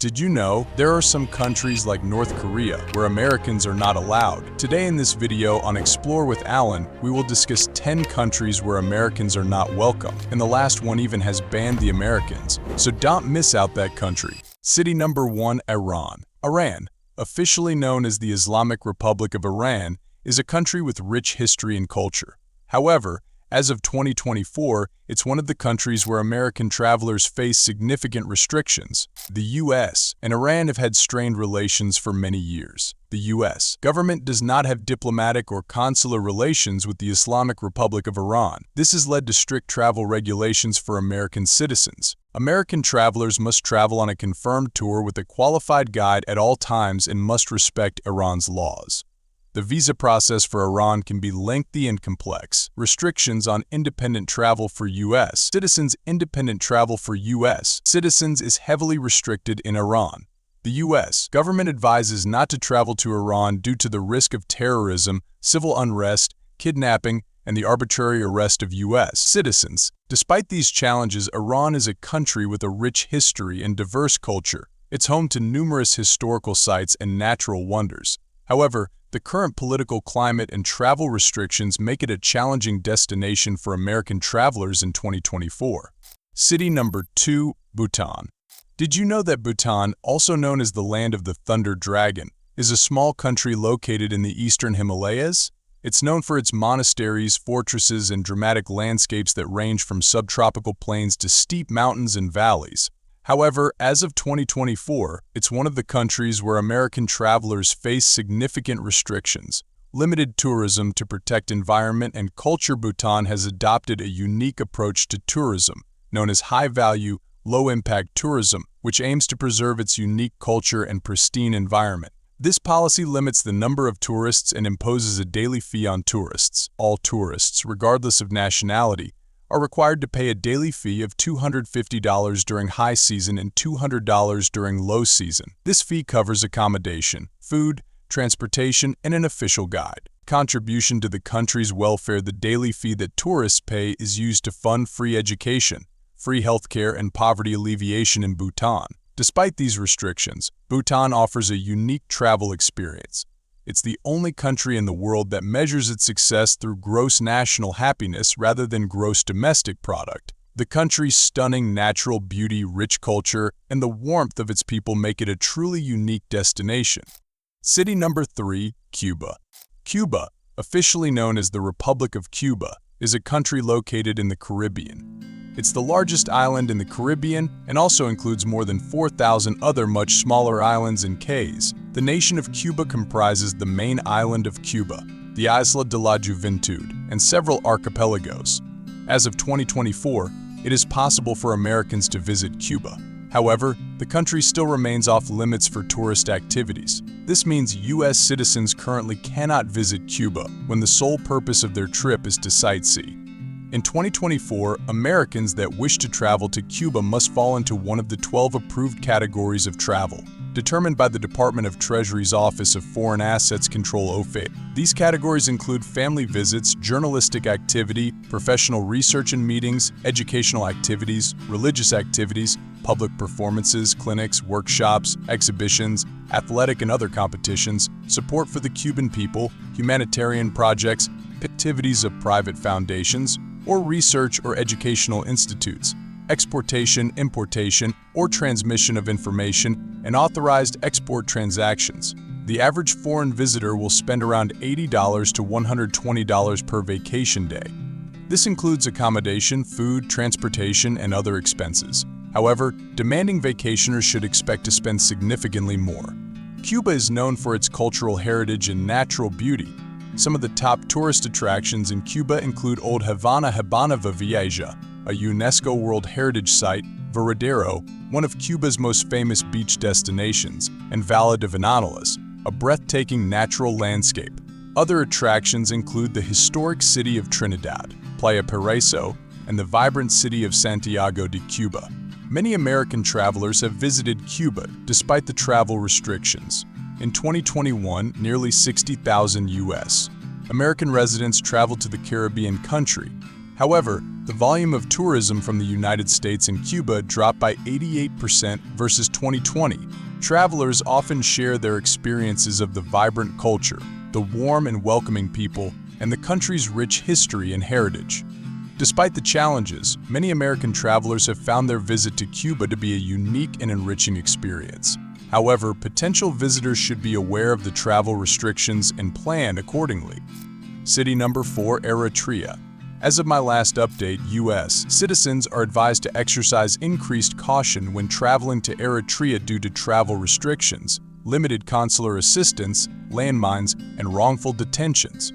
Did you know there are some countries like North Korea where Americans are not allowed? Today in this video on Explore with Alan, we will discuss 10 countries where Americans are not welcome, and the last one even has banned the Americans, so don't miss out that country. City number 1, Iran. Iran, officially known as the Islamic Republic of Iran, is a country with rich history and culture. However, as of 2024, it's one of the countries where American travelers face significant restrictions. The U.S. and Iran have had strained relations for many years. The U.S. government does not have diplomatic or consular relations with the Islamic Republic of Iran. This has led to strict travel regulations for American citizens. American travelers must travel on a confirmed tour with a qualified guide at all times and must respect Iran's laws. The visa process for Iran can be lengthy and complex. Restrictions on independent travel for U.S. citizens. Independent travel for U.S. citizens is heavily restricted in Iran. The U.S. government advises not to travel to Iran due to the risk of terrorism, civil unrest, kidnapping, and the arbitrary arrest of U.S. citizens. Despite these challenges, Iran is a country with a rich history and diverse culture. It's home to numerous historical sites and natural wonders. However, the current political climate and travel restrictions make it a challenging destination for American travelers in 2024. City number 2, Bhutan. Did you know that Bhutan, also known as the Land of the Thunder Dragon, is a small country located in the eastern Himalayas? It's known for its monasteries, fortresses, and dramatic landscapes that range from subtropical plains to steep mountains and valleys. However, as of 2024, it's one of the countries where American travelers face significant restrictions. Limited tourism to protect environment and culture. Bhutan has adopted a unique approach to tourism, known as high-value, low-impact tourism, which aims to preserve its unique culture and pristine environment. This policy limits the number of tourists and imposes a daily fee on tourists. All tourists, regardless of nationality, are required to pay a daily fee of $250 during high season and $200 during low season. This fee covers accommodation, food, transportation, and an official guide. Contribution to the country's welfare. The daily fee that tourists pay is used to fund free education, free healthcare, and poverty alleviation in Bhutan. Despite these restrictions, Bhutan offers a unique travel experience. It's the only country in the world that measures its success through gross national happiness rather than gross domestic product. The country's stunning natural beauty, rich culture, and the warmth of its people make it a truly unique destination. City number 3, Cuba. Cuba, officially known as the Republic of Cuba, is a country located in the Caribbean. It's the largest island in the Caribbean and also includes more than 4,000 other much smaller islands and cays. The nation of Cuba comprises the main island of Cuba, the Isla de la Juventud, and several archipelagos. As of 2024, it is possible for Americans to visit Cuba. However, the country still remains off limits for tourist activities. This means U.S. citizens currently cannot visit Cuba when the sole purpose of their trip is to sightsee. In 2024, Americans that wish to travel to Cuba must fall into one of the 12 approved categories of travel, determined by the Department of Treasury's Office of Foreign Assets Control (OFAC). These categories include family visits, journalistic activity, professional research and meetings, educational activities, religious activities, public performances, clinics, workshops, exhibitions, athletic and other competitions, support for the Cuban people, humanitarian projects, activities of private foundations, or research or educational institutes, exportation, importation, or transmission of information, and authorized export transactions. The average foreign visitor will spend around $80 to $120 per vacation day. This includes accommodation, food, transportation, and other expenses. However, demanding vacationers should expect to spend significantly more. Cuba is known for its cultural heritage and natural beauty. Some of the top tourist attractions in Cuba include Old Havana Vieja, a UNESCO World Heritage Site, Varadero, one of Cuba's most famous beach destinations, and Valle de Venanales, a breathtaking natural landscape. Other attractions include the historic city of Trinidad, Playa Paraiso, and the vibrant city of Santiago de Cuba. Many American travelers have visited Cuba despite the travel restrictions. In 2021, nearly 60,000 U.S. American residents traveled to the Caribbean country. However, the volume of tourism from the United States and Cuba dropped by 88% versus 2020. Travelers often share their experiences of the vibrant culture, the warm and welcoming people, and the country's rich history and heritage. Despite the challenges, many American travelers have found their visit to Cuba to be a unique and enriching experience. However, potential visitors should be aware of the travel restrictions and plan accordingly. City number 4, Eritrea. As of my last update, U.S. citizens are advised to exercise increased caution when traveling to Eritrea due to travel restrictions, limited consular assistance, landmines, and wrongful detentions.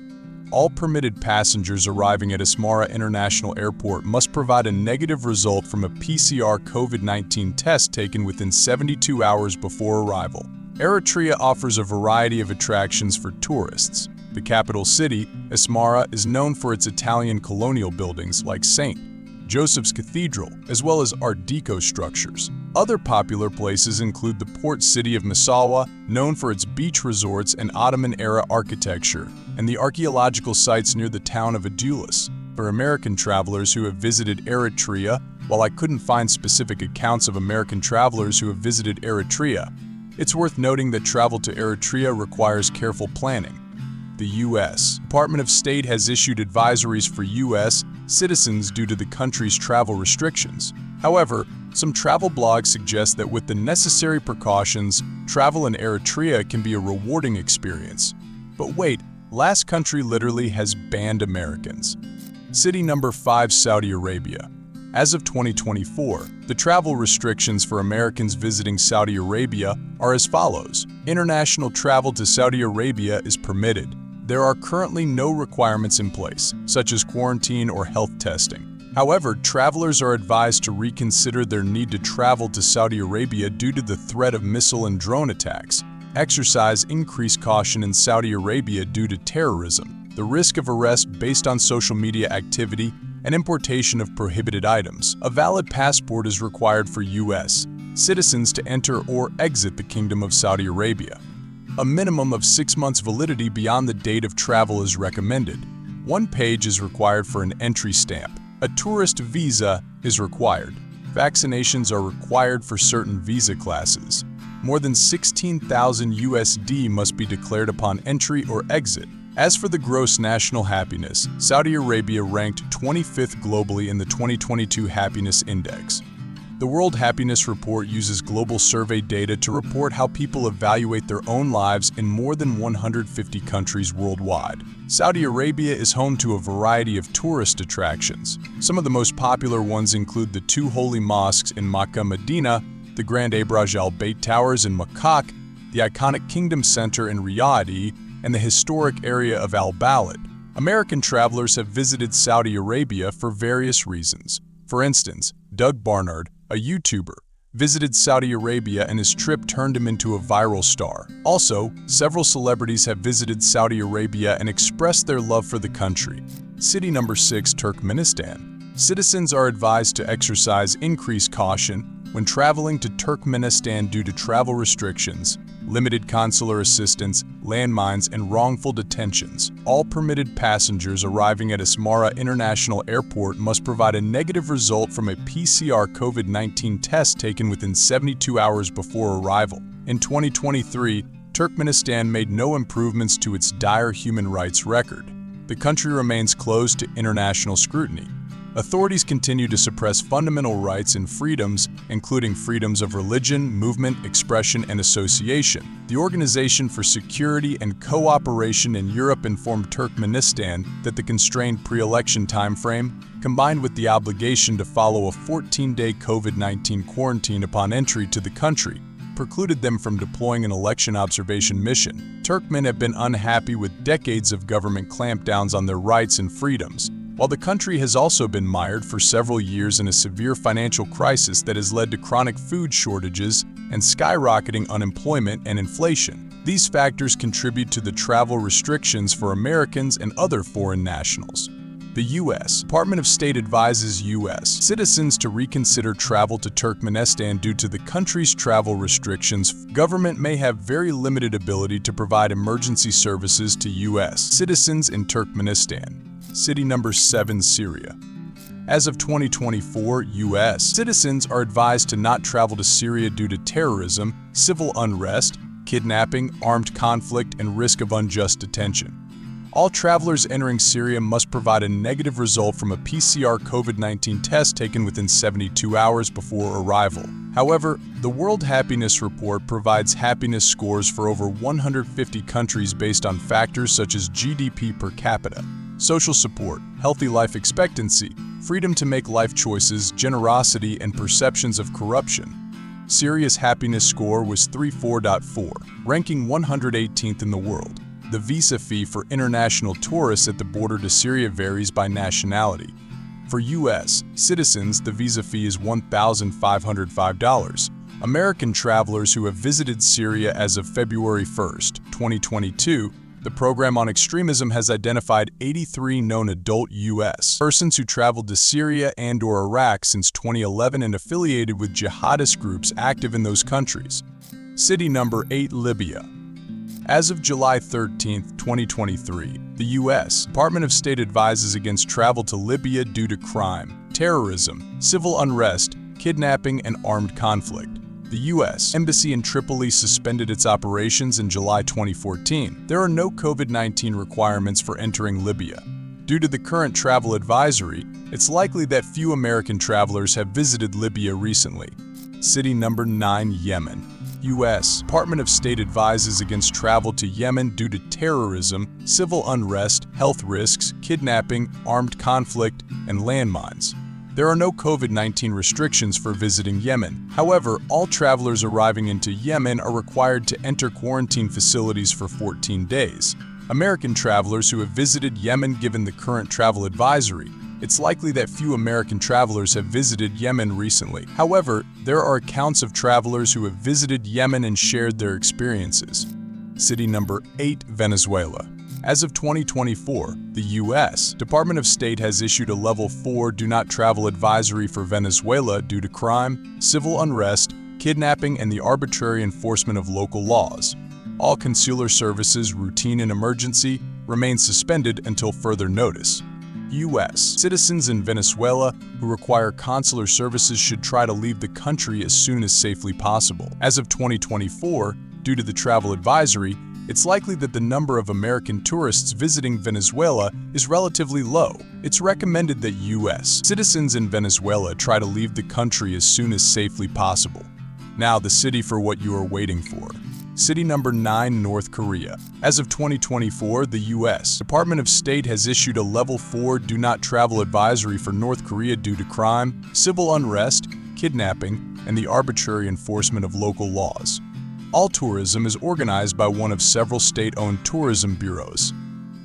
All permitted passengers arriving at Asmara International Airport must provide a negative result from a PCR COVID-19 test taken within 72 hours before arrival. Eritrea offers a variety of attractions for tourists. The capital city, Asmara, is known for its Italian colonial buildings like St. Joseph's Cathedral, as well as Art Deco structures. Other popular places include the port city of Massawa, known for its beach resorts and Ottoman-era architecture, and the archaeological sites near the town of Adulis. For American travelers who have visited Eritrea, while I couldn't find specific accounts of American travelers who have visited Eritrea, it's worth noting that travel to Eritrea requires careful planning. The U.S. Department of State has issued advisories for U.S. citizens due to the country's travel restrictions. However, some travel blogs suggest that with the necessary precautions, travel in Eritrea can be a rewarding experience. But wait, last country literally has banned Americans. City number 5, Saudi Arabia. As of 2024, the travel restrictions for Americans visiting Saudi Arabia are as follows. International travel to Saudi Arabia is permitted. There are currently no requirements in place, such as quarantine or health testing. However, travelers are advised to reconsider their need to travel to Saudi Arabia due to the threat of missile and drone attacks. Exercise increased caution in Saudi Arabia due to terrorism, the risk of arrest based on social media activity, and importation of prohibited items. A valid passport is required for U.S. citizens to enter or exit the Kingdom of Saudi Arabia. A minimum of 6 months validity beyond the date of travel is recommended. 1 page is required for an entry stamp. A tourist visa is required. Vaccinations are required for certain visa classes. More than 16,000 USD must be declared upon entry or exit. As for the gross national happiness, Saudi Arabia ranked 25th globally in the 2022 Happiness Index. The World Happiness Report uses global survey data to report how people evaluate their own lives in more than 150 countries worldwide. Saudi Arabia is home to a variety of tourist attractions. Some of the most popular ones include the 2 holy mosques in Makkah, Medina, the Grand Abraj Al Bayt Towers in Makak, the iconic Kingdom Center in Riyadh, and the historic area of Al Balad. American travelers have visited Saudi Arabia for various reasons. For instance, Doug Barnard, a YouTuber, visited Saudi Arabia and his trip turned him into a viral star. Also, several celebrities have visited Saudi Arabia and expressed their love for the country. City number 6, Turkmenistan. Citizens are advised to exercise increased caution when traveling to Turkmenistan due to travel restrictions, limited consular assistance, landmines, and wrongful detentions. All permitted passengers arriving at Asmara International Airport must provide a negative result from a PCR COVID-19 test taken within 72 hours before arrival. In 2023, Turkmenistan made no improvements to its dire human rights record. The country remains closed to international scrutiny. Authorities continue to suppress fundamental rights and freedoms, including freedoms of religion, movement, expression, and association. The Organization for Security and Cooperation in Europe informed Turkmenistan that the constrained pre-election timeframe, combined with the obligation to follow a 14-day COVID-19 quarantine upon entry to the country, precluded them from deploying an election observation mission. Turkmen have been unhappy with decades of government clampdowns on their rights and freedoms, while the country has also been mired for several years in a severe financial crisis that has led to chronic food shortages and skyrocketing unemployment and inflation. These factors contribute to the travel restrictions for Americans and other foreign nationals. The U.S. Department of State advises U.S. citizens to reconsider travel to Turkmenistan due to the country's travel restrictions. Government may have very limited ability to provide emergency services to U.S. citizens in Turkmenistan. City number 7, Syria. As of 2024, U.S. citizens are advised to not travel to Syria due to terrorism, civil unrest, kidnapping, armed conflict, and risk of unjust detention. All travelers entering Syria must provide a negative result from a PCR COVID-19 test taken within 72 hours before arrival. However, the World Happiness Report provides happiness scores for over 150 countries based on factors such as GDP per capita, social support, healthy life expectancy, freedom to make life choices, generosity, and perceptions of corruption. Syria's happiness score was 34.4, ranking 118th in the world. The visa fee for international tourists at the border to Syria varies by nationality. For U.S. citizens, the visa fee is $1,505. American travelers who have visited Syria as of February 1, 2022, the Program on Extremism has identified 83 known adult U.S. persons who traveled to Syria and/or Iraq since 2011 and affiliated with jihadist groups active in those countries. City number 8, Libya. As of July 13, 2023, the U.S. Department of State advises against travel to Libya due to crime, terrorism, civil unrest, kidnapping, and armed conflict. The U.S. Embassy in Tripoli suspended its operations in July 2014. There are no COVID-19 requirements for entering Libya. Due to the current travel advisory, it's likely that few American travelers have visited Libya recently. City number 9, Yemen. U.S. Department of State advises against travel to Yemen due to terrorism, civil unrest, health risks, kidnapping, armed conflict, and landmines. There are no COVID-19 restrictions for visiting Yemen. However, all travelers arriving into Yemen are required to enter quarantine facilities for 14 days. American travelers who have visited Yemen given the current travel advisory, it's likely that few American travelers have visited Yemen recently. However, there are accounts of travelers who have visited Yemen and shared their experiences. City number 8, Venezuela. As of 2024, the U.S. Department of State has issued a Level 4 Do Not Travel advisory for Venezuela due to crime, civil unrest, kidnapping, and the arbitrary enforcement of local laws. All consular services, routine and emergency, remain suspended until further notice. U.S. citizens in Venezuela who require consular services should try to leave the country as soon as safely possible. As of 2024, due to the travel advisory, it's likely that the number of American tourists visiting Venezuela is relatively low. It's recommended that U.S. citizens in Venezuela try to leave the country as soon as safely possible. Now, the city for what you are waiting for. City number 9, North Korea. As of 2024, the U.S. Department of State has issued a Level 4 Do Not Travel advisory for North Korea due to crime, civil unrest, kidnapping, and the arbitrary enforcement of local laws. All tourism is organized by one of several state-owned tourism bureaus.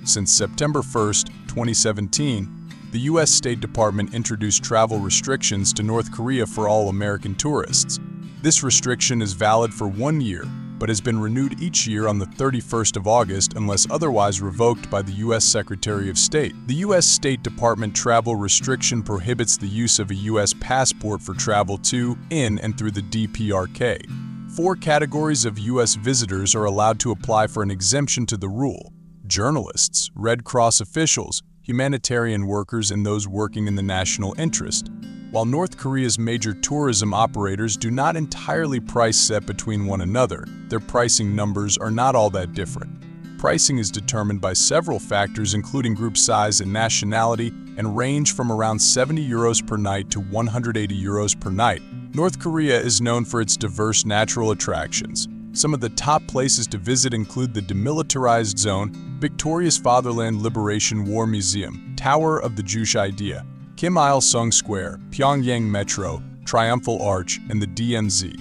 Since September 1, 2017, the U.S. State Department introduced travel restrictions to North Korea for all American tourists. This restriction is valid for 1 year, but has been renewed each year on the 31st of August unless otherwise revoked by the U.S. Secretary of State. The U.S. State Department travel restriction prohibits the use of a U.S. passport for travel to, in, and through the DPRK. 4 categories of U.S. visitors are allowed to apply for an exemption to the rule: journalists, Red Cross officials, humanitarian workers, and those working in the national interest. While North Korea's major tourism operators do not entirely price set between one another, their pricing numbers are not all that different. Pricing is determined by several factors including group size and nationality and range from around 70 euros per night to 180 euros per night. North Korea is known for its diverse natural attractions. Some of the top places to visit include the Demilitarized Zone, Victoria's Fatherland Liberation War Museum, Tower of the Jewish Idea, Kim Il-sung Square, Pyongyang Metro, Triumphal Arch, and the DMZ.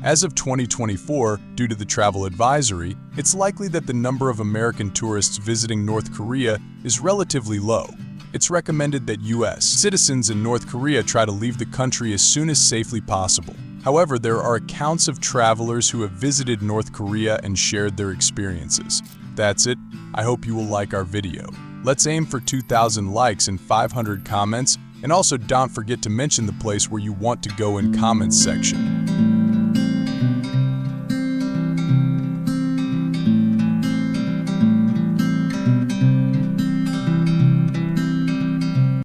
As of 2024, due to the travel advisory, it's likely that the number of American tourists visiting North Korea is relatively low. It's recommended that U.S. citizens in North Korea try to leave the country as soon as safely possible. However, there are accounts of travelers who have visited North Korea and shared their experiences. That's it. I hope you will like our video. Let's aim for 2,000 likes and 500 comments, and also don't forget to mention the place where you want to go in comments section.